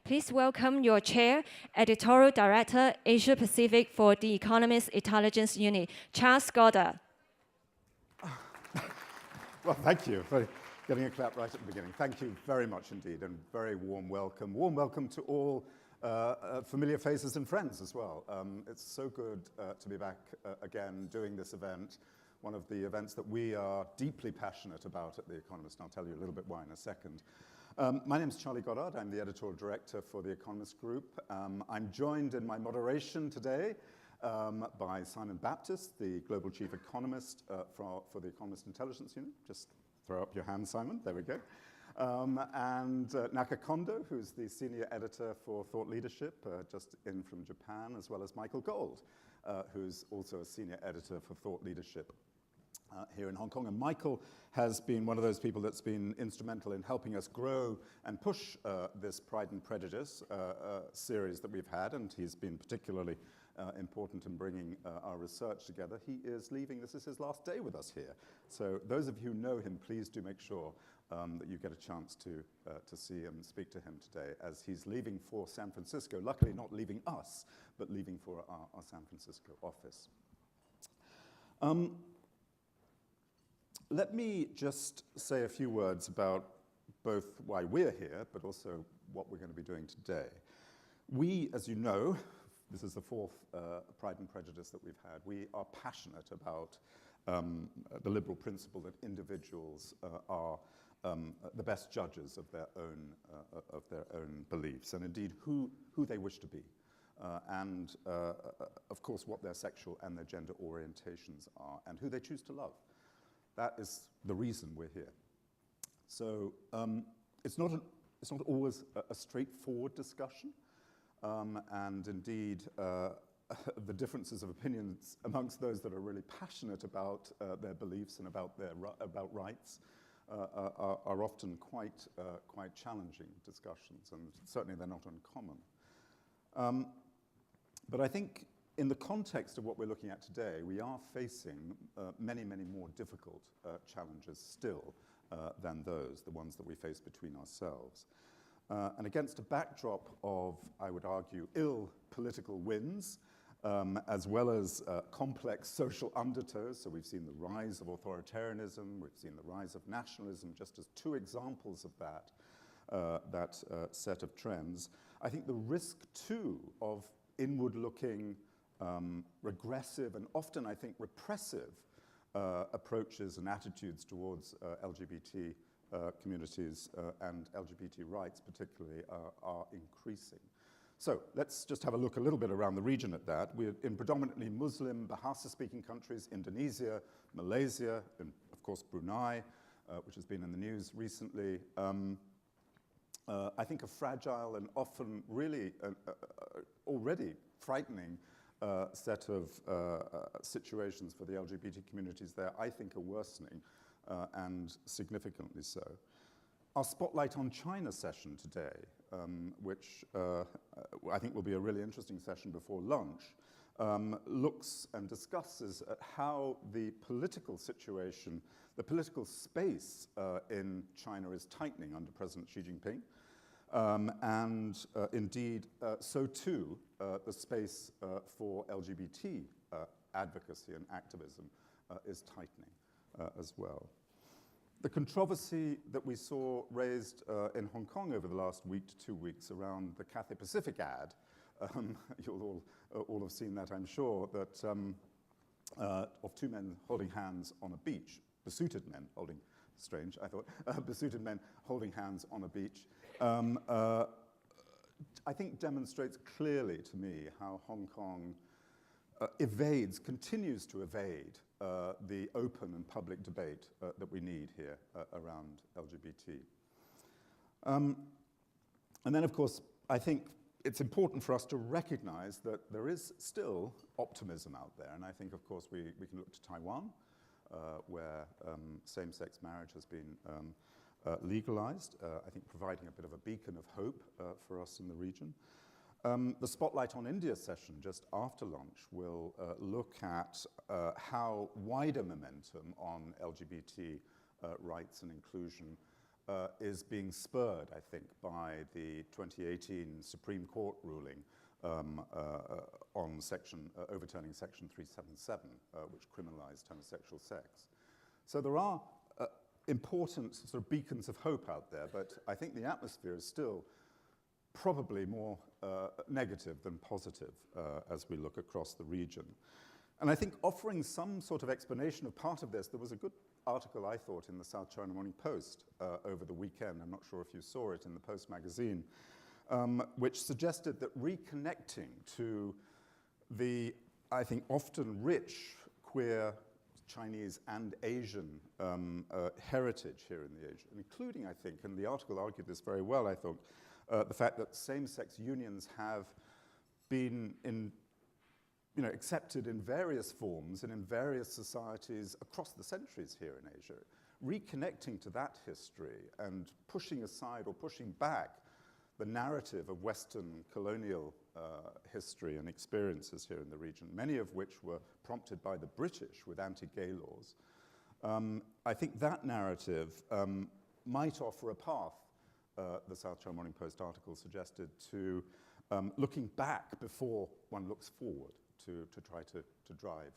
Please welcome your chair, Editorial Director, Asia Pacific for The Economist Intelligence Unit, Charles Goddard. Well, thank you for getting a clap right at the beginning. Thank you very much indeed, and very warm welcome. Warm welcome to all familiar faces and friends as well. It's so good to be back again doing this event, one of the events that we are deeply passionate about at The Economist, and I'll tell you a little bit why in a second. My name is Charlie Goddard. I'm the editorial director for The Economist Group. I'm joined in my moderation today by Simon Baptist, the Global Chief Economist for The Economist Intelligence Unit. Just throw up your hand, Simon. There we go. And Naka Kondo, who's the Senior Editor for Thought Leadership, just in from Japan, as well as Michael Gold, who's also a Senior Editor for Thought Leadership here in Hong Kong. And Michael has been one of those people that's been instrumental in helping us grow and push this Pride and Prejudice series that we've had, and he's been particularly important in bringing our research together. He is leaving. This is his last day with us here. So those of you who know him, please do make sure that you get a chance to see him, speak to him today, as he's leaving for San Francisco. Luckily not leaving us, but leaving for our San Francisco office. Let me just say a few words about both why we're here, but also what we're going to be doing today. We, as you know, this is the fourth Pride and Prejudice that we've had. We are passionate about the liberal principle that individuals are the best judges of their own beliefs, and indeed who they wish to be, and of course what their sexual and their gender orientations are, and who they choose to love. That is the reason we're here. So it's not always a straightforward discussion. And indeed, the differences of opinions amongst those that are really passionate about their beliefs and about rights are often quite challenging discussions, and certainly they're not uncommon. But I think in the context of what we're looking at today, we are facing many, many more difficult challenges still than those, the ones that we face between ourselves. And against a backdrop of, I would argue, ill political winds, as well as complex social undertows. So we've seen the rise of authoritarianism, we've seen the rise of nationalism, just as two examples of that set of trends. I think the risk, too, of inward-looking, regressive, and often, I think, repressive approaches and attitudes towards LGBT communities and LGBT rights particularly are increasing. So let's just have a look a little bit around the region at that. We're in predominantly Muslim Bahasa-speaking countries, Indonesia, Malaysia, and of course Brunei, which has been in the news recently. I think a fragile and often really already frightening set of situations for the LGBT communities there, I think, are worsening. And significantly so. Our Spotlight on China session today, which I think will be a really interesting session before lunch, looks and discusses at how the political situation, the political space in China is tightening under President Xi Jinping, and indeed, so too, the space for LGBT advocacy and activism is tightening. As well. The controversy that we saw raised in Hong Kong over the last week to 2 weeks around the Cathay Pacific ad, you'll all have seen that, I'm sure, that of two men holding hands on a beach, besuited men holding, strange, I thought, besuited men holding hands on a beach, I think demonstrates clearly to me how Hong Kong continues to evade the open and public debate that we need here around LGBT. And then, of course, I think it's important for us to recognize that there is still optimism out there. And I think, of course, we can look to Taiwan, where same-sex marriage has been legalized, I think providing a bit of a beacon of hope for us in the region. The Spotlight on India session just after lunch will look at how wider momentum on LGBT rights and inclusion is being spurred, I think, by the 2018 Supreme Court ruling on overturning Section 377, which criminalized homosexual sex. So there are important sort of beacons of hope out there, but I think the atmosphere is still probably more negative than positive as we look across the region. And I think offering some sort of explanation of part of this, there was a good article, I thought, in the South China Morning Post over the weekend. I'm not sure if you saw it in the Post magazine, which suggested that reconnecting to the, I think, often rich queer Chinese and Asian heritage here in the Asia, including, I think, and the article argued this very well, I thought, the fact that same-sex unions have been accepted in various forms and in various societies across the centuries here in Asia. Reconnecting to that history and pushing aside or pushing back the narrative of Western colonial history and experiences here in the region, many of which were prompted by the British with anti-gay laws. I think that narrative might offer a path, the South China Morning Post article suggested, to looking back before one looks forward to try to drive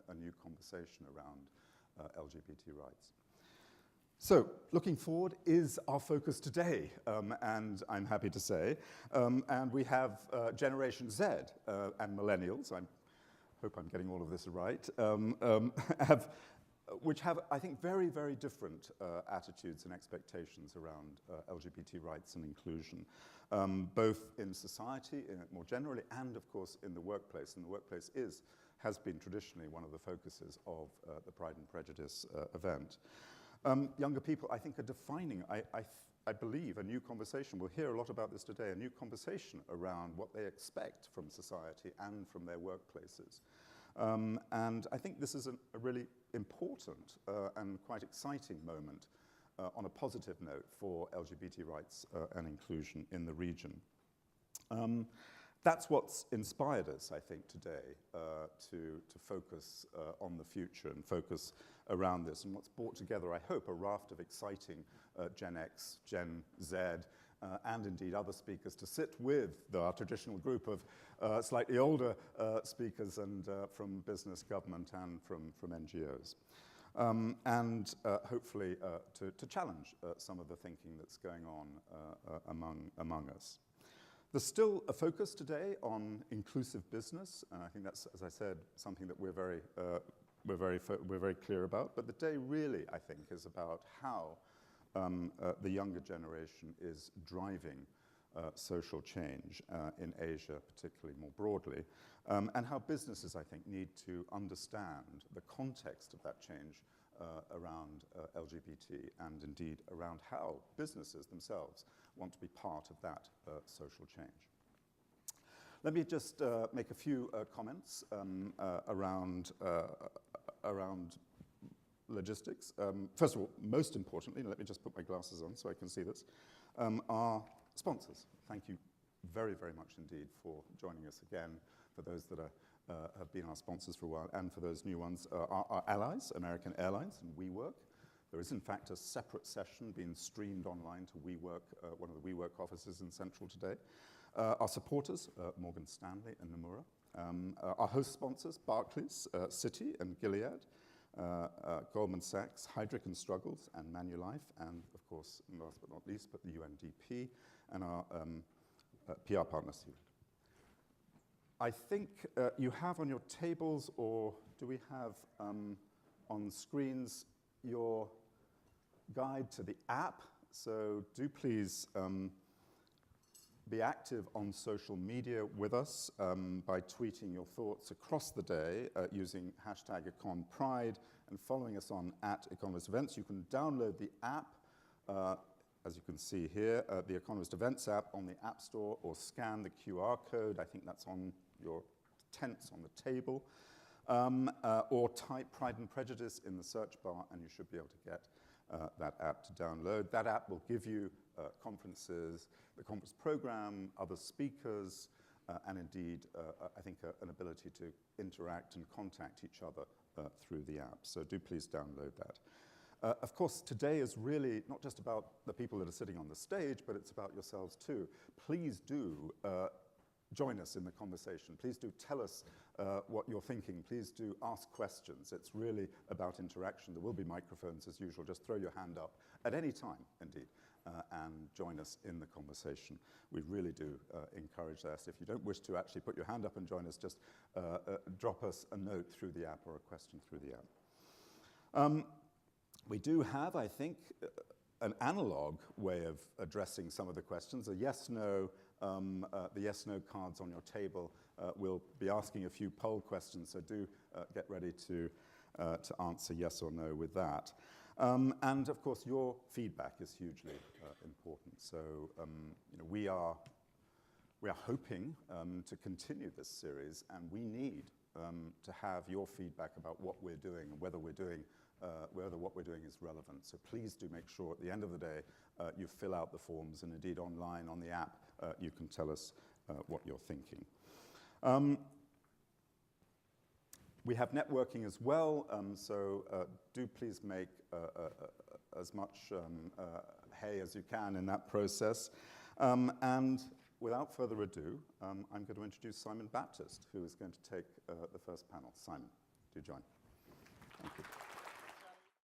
a new conversation around LGBT rights. So, looking forward is our focus today, and I'm happy to say. And we have Generation Z and Millennials, I hope I'm getting all of this right, which have, I think, very, very different attitudes and expectations around LGBT rights and inclusion, both in society, more generally, and, of course, in the workplace. And the workplace has been traditionally one of the focuses of the Pride and Prejudice event. Younger people, I think, are defining, I believe, a new conversation. We'll hear a lot about this today, a new conversation around what they expect from society and from their workplaces. And I think this is a really important and quite exciting moment on a positive note for LGBT rights and inclusion in the region. That's what's inspired us, I think, today to focus on the future and focus around this, and what's brought together, I hope, a raft of exciting Gen X, Gen Z, and indeed other speakers to sit with our traditional group of slightly older speakers and from business, government, and from NGOs. And hopefully to challenge some of the thinking that's going on among us. There's still a focus today on inclusive business, and I think that's, as I said, something that we're very clear about. But the day really, I think, is about how the younger generation is driving social change in Asia, particularly more broadly, and how businesses, I think, need to understand the context of that change around LGBT and indeed around how businesses themselves want to be part of that social change. Let me just make a few comments around logistics. First of all, most importantly, let me just put my glasses on so I can see this, our sponsors. Thank you very, very much indeed for joining us again, for those that have been our sponsors for a while, and for those new ones, our allies, American Airlines and WeWork. There is, in fact, a separate session being streamed online to WeWork, one of the WeWork offices in Central today. Our supporters, Morgan Stanley and Nomura. Our host sponsors, Barclays, Citi and Gilead, Goldman Sachs, Heidrick and Struggles, and Manulife, and, of course, last but not least, but the UNDP, and our PR partner, Seawood. I think you have on your tables, or do we have on screens, your guide to the app. So do please be active on social media with us by tweeting your thoughts across the day using hashtag EconPride and following us on @EconomistEvents. You can download the app, as you can see here, the Economist Events app on the App Store, or scan the QR code. I think that's on your tents on the table. Or type Pride and Prejudice in the search bar, and you should be able to get that app to download. That app will give you conferences, the conference program, other speakers, and indeed, I think, an ability to interact and contact each other through the app. So do please download that. Of course, today is really not just about the people that are sitting on the stage, but it's about yourselves too. Please do join us in the conversation. Please do tell us what you're thinking. Please do ask questions. It's really about interaction. There will be microphones as usual. Just throw your hand up at any time, indeed, and join us in the conversation. We really do encourage that. If you don't wish to actually put your hand up and join us, just drop us a note through the app or a question through the app. We do have, I think, an analog way of addressing some of the questions, a yes-no. The yes-no cards on your table will be asking a few poll questions, so do get ready to answer yes or no with that. And of course, your feedback is hugely important. So we are hoping to continue this series, and we need to have your feedback about what we're doing and whether what we're doing is relevant. So please do make sure at the end of the day you fill out the forms, and indeed online on the app you can tell us what you're thinking. We have networking as well, so do please make as much hay as you can in that process. And without further ado, I'm going to introduce Simon Baptist, who is going to take the first panel. Simon, do join. Thank you.